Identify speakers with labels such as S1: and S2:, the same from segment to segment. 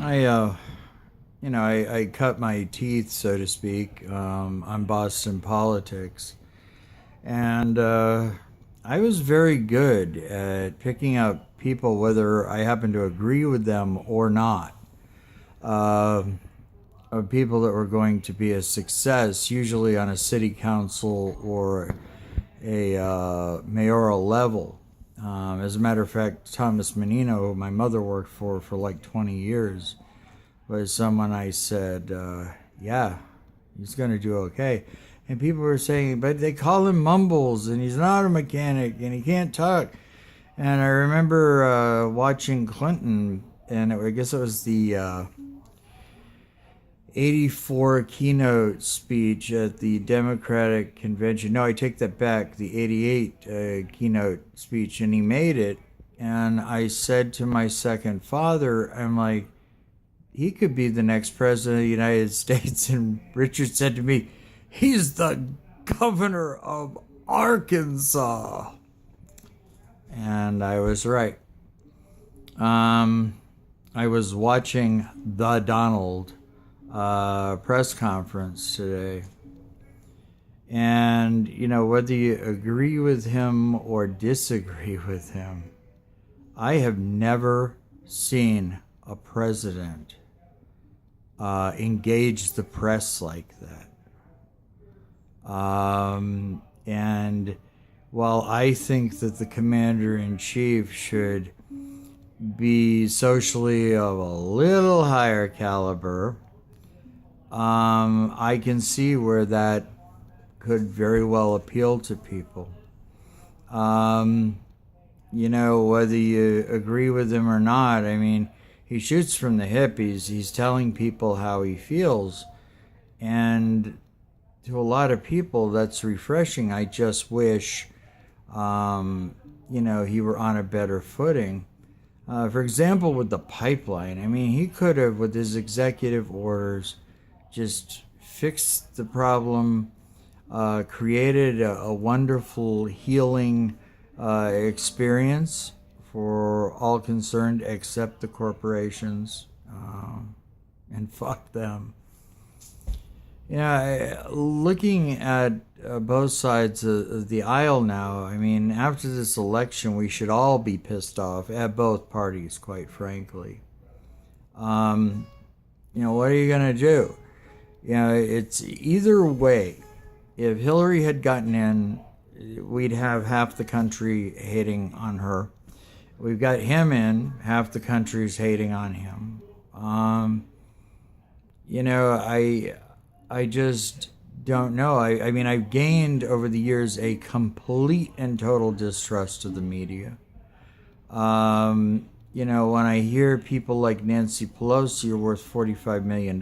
S1: I cut my teeth, so to speak, on Boston politics. And I was very good at picking out people, whether I happen to agree with them or not, uh, of people that were going to be a success, usually on a city council or a mayoral level. As a matter of fact, Thomas Menino, who my mother worked for like 20 years, was someone I said, yeah, he's going to do okay. And people were saying, but they call him Mumbles, and he's not a mechanic, and he can't talk. And I remember watching Clinton, and I guess it was the 84 keynote speech at the Democratic convention. No, I take that back, the 88 keynote speech, and he made it. And I said to my second father, I'm like, he could be the next president of the United States. And Richard said to me, he's the governor of Arkansas. And I was right. I was watching the Donald press conference today. And, whether you agree with him or disagree with him, I have never seen a president engage the press like that. And while I think that the commander-in-chief should be socially of a little higher caliber, I can see where that could very well appeal to people. Whether you agree with him or not, I mean, he shoots from the hip. He's telling people how he feels. And to a lot of people, that's refreshing. I just wish, he were on a better footing. For example, with the pipeline, I mean, he could have, with his executive orders, just fixed the problem, created a wonderful healing experience for all concerned except the corporations, and fuck them. Looking at both sides of the aisle now, I mean, after this election, we should all be pissed off at both parties, quite frankly. What are you going to do? It's either way. If Hillary had gotten in, we'd have half the country hating on her. We've got him in, half the country's hating on him. I just don't know. I mean, I've gained over the years a complete and total distrust of the media. When I hear people like Nancy Pelosi are worth $45 million,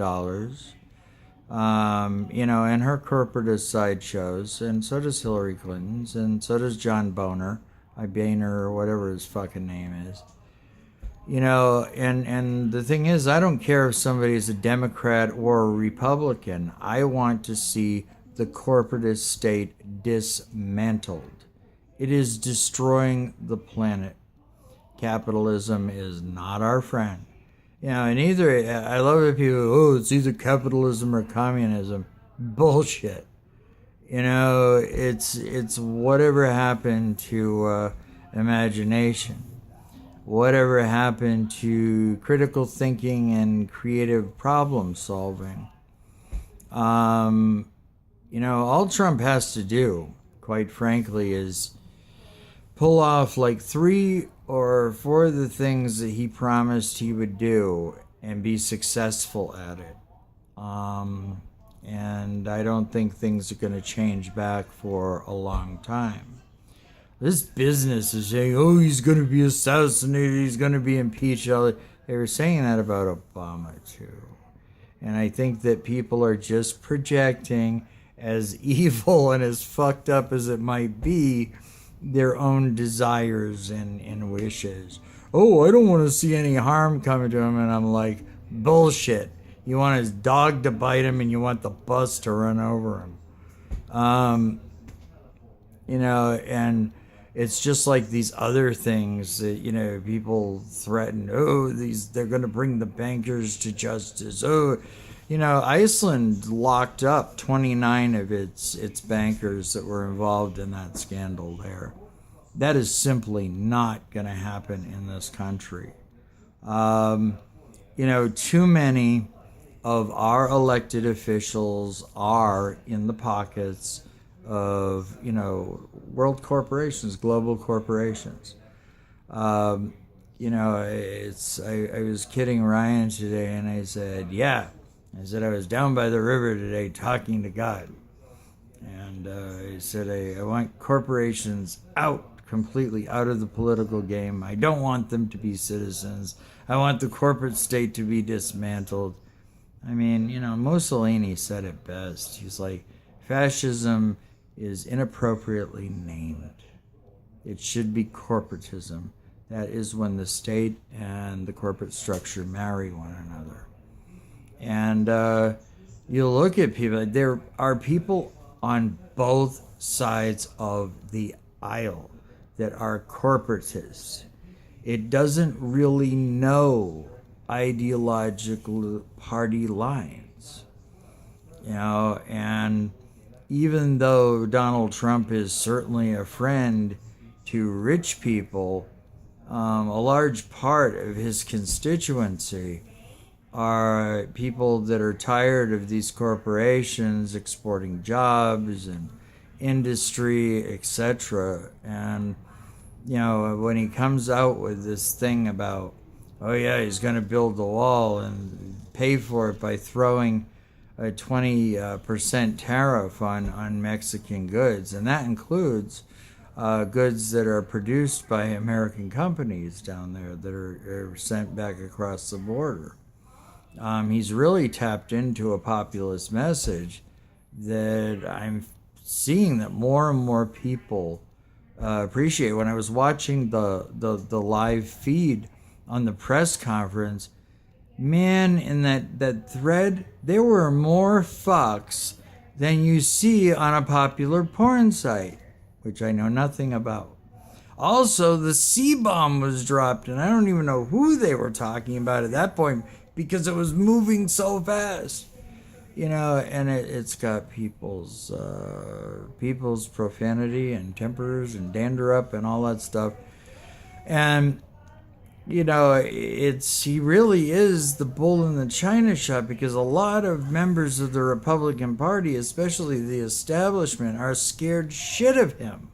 S1: and her corporatist sideshows, and so does Hillary Clinton's, and so does John Boehner, or whatever his fucking name is. And the thing is, I don't care if somebody is a Democrat or a Republican. I want to see the corporatist state dismantled. It is destroying the planet. Capitalism is not our friend. And I love it people, it's either capitalism or communism. Bullshit. It's whatever happened to imagination. Whatever happened to critical thinking and creative problem solving. All Trump has to do, quite frankly, is pull off like 3 or 4 of the things that he promised he would do and be successful at it. And I don't think things are going to change back for a long time. This business is saying, he's going to be assassinated, he's going to be impeached. They were saying that about Obama, too. And I think that people are just projecting, as evil and as fucked up as it might be, their own desires and wishes. I don't want to see any harm coming to him. And I'm like, bullshit. You want his dog to bite him and you want the bus to run over him. And It's just like these other things that, people threaten. Oh, they're going to bring the bankers to justice. Oh, Iceland locked up 29 of its bankers that were involved in that scandal there. That is simply not going to happen in this country. Too many of our elected officials are in the pockets of, world corporations, global corporations. I was kidding Ryan today, and I said, I was down by the river today talking to God. And I said, I want corporations completely out of the political game. I don't want them to be citizens. I want the corporate state to be dismantled. I mean, Mussolini said it best. He's like, fascism is inappropriately named. It should be corporatism. That is when the state and the corporate structure marry one another. And you look at people, there are people on both sides of the aisle that are corporatists. It doesn't really know ideological party lines, and even though Donald Trump is certainly a friend to rich people, a large part of his constituency are people that are tired of these corporations exporting jobs and industry, etc. And when he comes out with this thing about, oh yeah, he's going to build the wall and pay for it by throwing a 20% tariff on Mexican goods, and that includes goods that are produced by American companies down there that are sent back across the border. He's really tapped into a populist message that I'm seeing that more and more people appreciate. When I was watching the live feed on the press conference, man, in that thread, there were more fucks than you see on a popular porn site, which I know nothing about. Also, the C-bomb was dropped, and I don't even know who they were talking about at that point because it was moving so fast. And it's got people's profanity and tempers and dander up and all that stuff. And, he really is the bull in the china shop, because a lot of members of the Republican Party, especially the establishment, are scared shit of him.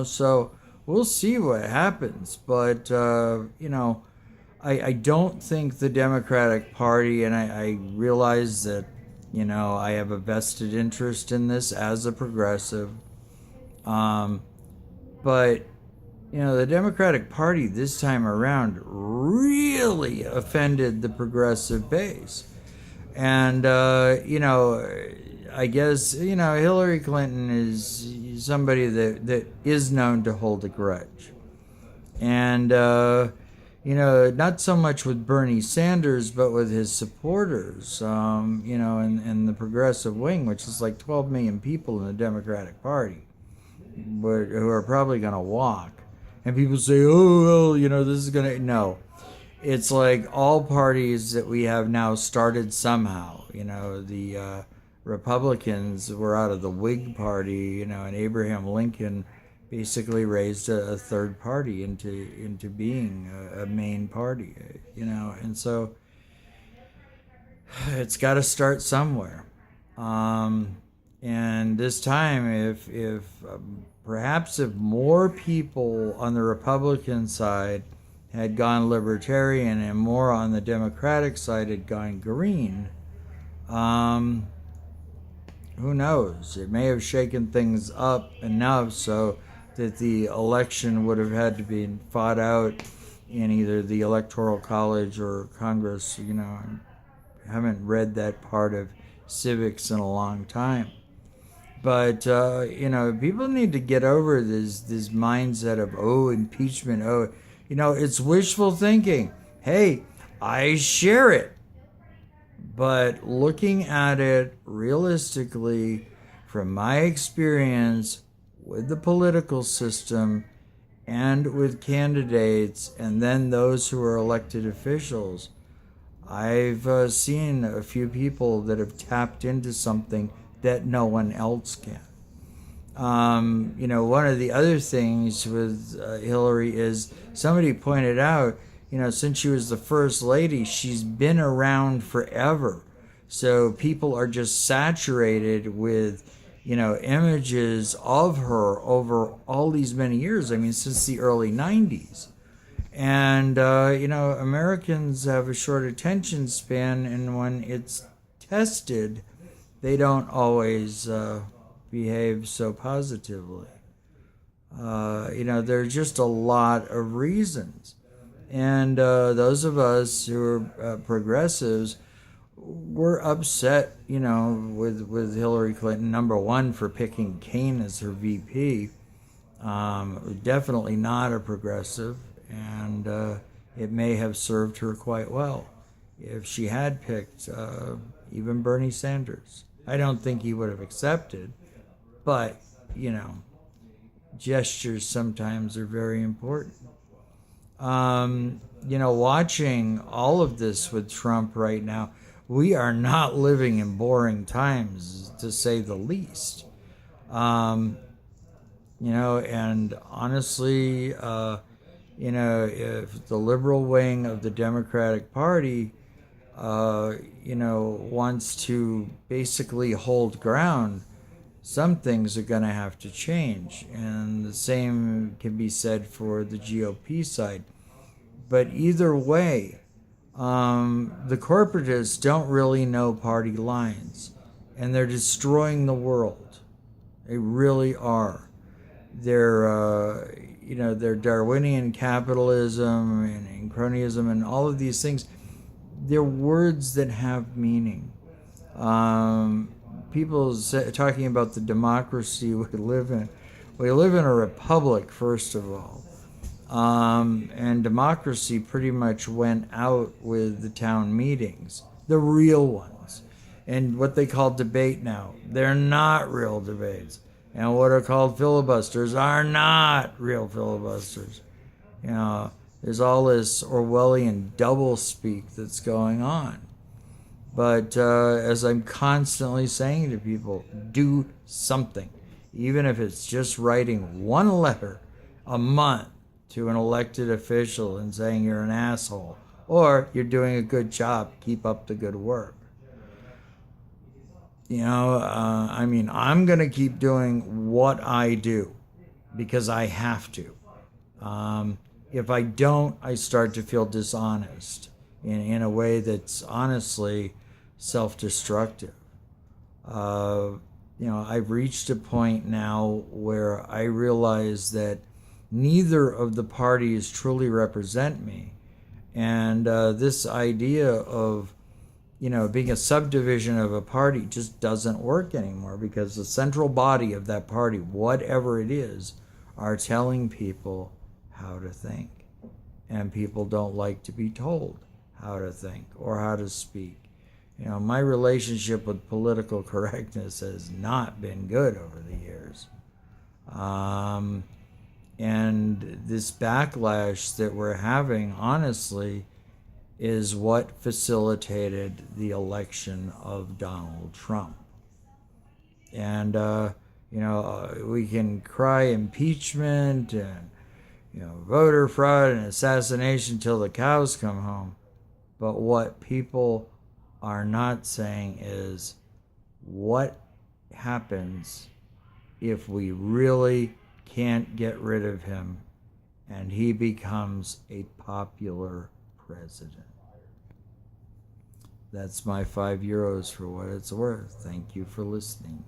S1: So we'll see what happens. But, I don't think the Democratic Party, and I realize that, I have a vested interest in this as a progressive. But, the Democratic Party this time around really offended the progressive base. And, I guess, Hillary Clinton is somebody that is known to hold a grudge. And, not so much with Bernie Sanders, but with his supporters, in the progressive wing, which is like 12 million people in the Democratic Party, but who are probably going to walk. And people say, oh, well, this is going to... No. It's like all parties that we have now started somehow. The Republicans were out of the Whig Party, and Abraham Lincoln basically raised a third party into being a main party, and so it's got to start somewhere. And this time, if perhaps if more people on the Republican side had gone libertarian and more on the Democratic side had gone green, who knows? It may have shaken things up enough so that the election would have had to be fought out in either the Electoral College or Congress. I haven't read that part of civics in a long time. But, people need to get over this mindset of, impeachment, it's wishful thinking. Hey, I share it. But looking at it realistically, from my experience, with the political system and with candidates, and then those who are elected officials. I've seen a few people that have tapped into something that no one else can. One of the other things with Hillary is somebody pointed out, since she was the first lady, she's been around forever. So people are just saturated with, images of her over all these many years. I mean, since the early 90s. And, Americans have a short attention span, and when it's tested, they don't always behave so positively. There's just a lot of reasons. And those of us who are progressives were upset, with Hillary Clinton, number one, for picking Kaine as her VP. Definitely not a progressive, and it may have served her quite well if she had picked even Bernie Sanders. I don't think he would have accepted, but, gestures sometimes are very important. Watching all of this with Trump right now, we are not living in boring times, to say the least. And honestly, if the liberal wing of the Democratic Party, wants to basically hold ground, some things are going to have to change. And the same can be said for the GOP side. But either way, the corporatists don't really know party lines, and they're destroying the world. They really are. Their Darwinian capitalism and cronyism and all of these things, they're words that have meaning. People talking about the democracy we live in. We live in a republic, first of all. And democracy pretty much went out with the town meetings, the real ones. And what they call debate now, they're not real debates. And what are called filibusters are not real filibusters. There's all this Orwellian doublespeak that's going on. But as I'm constantly saying to people, do something. Even if it's just writing one letter a month to an elected official and saying you're an asshole, or you're doing a good job, keep up the good work. I'm going to keep doing what I do because I have to. If I don't, I start to feel dishonest in a way that's honestly self-destructive. I've reached a point now where I realize that neither of the parties truly represent me. And this idea of, being a subdivision of a party just doesn't work anymore, because the central body of that party, whatever it is, are telling people how to think. And people don't like to be told how to think or how to speak. My relationship with political correctness has not been good over the years. And this backlash that we're having, honestly, is what facilitated the election of Donald Trump. And, we can cry impeachment and, voter fraud and assassination till the cows come home. But what people are not saying is, what happens if we really can't get rid of him and he becomes a popular president? That's my €5 for what it's worth. Thank you for listening.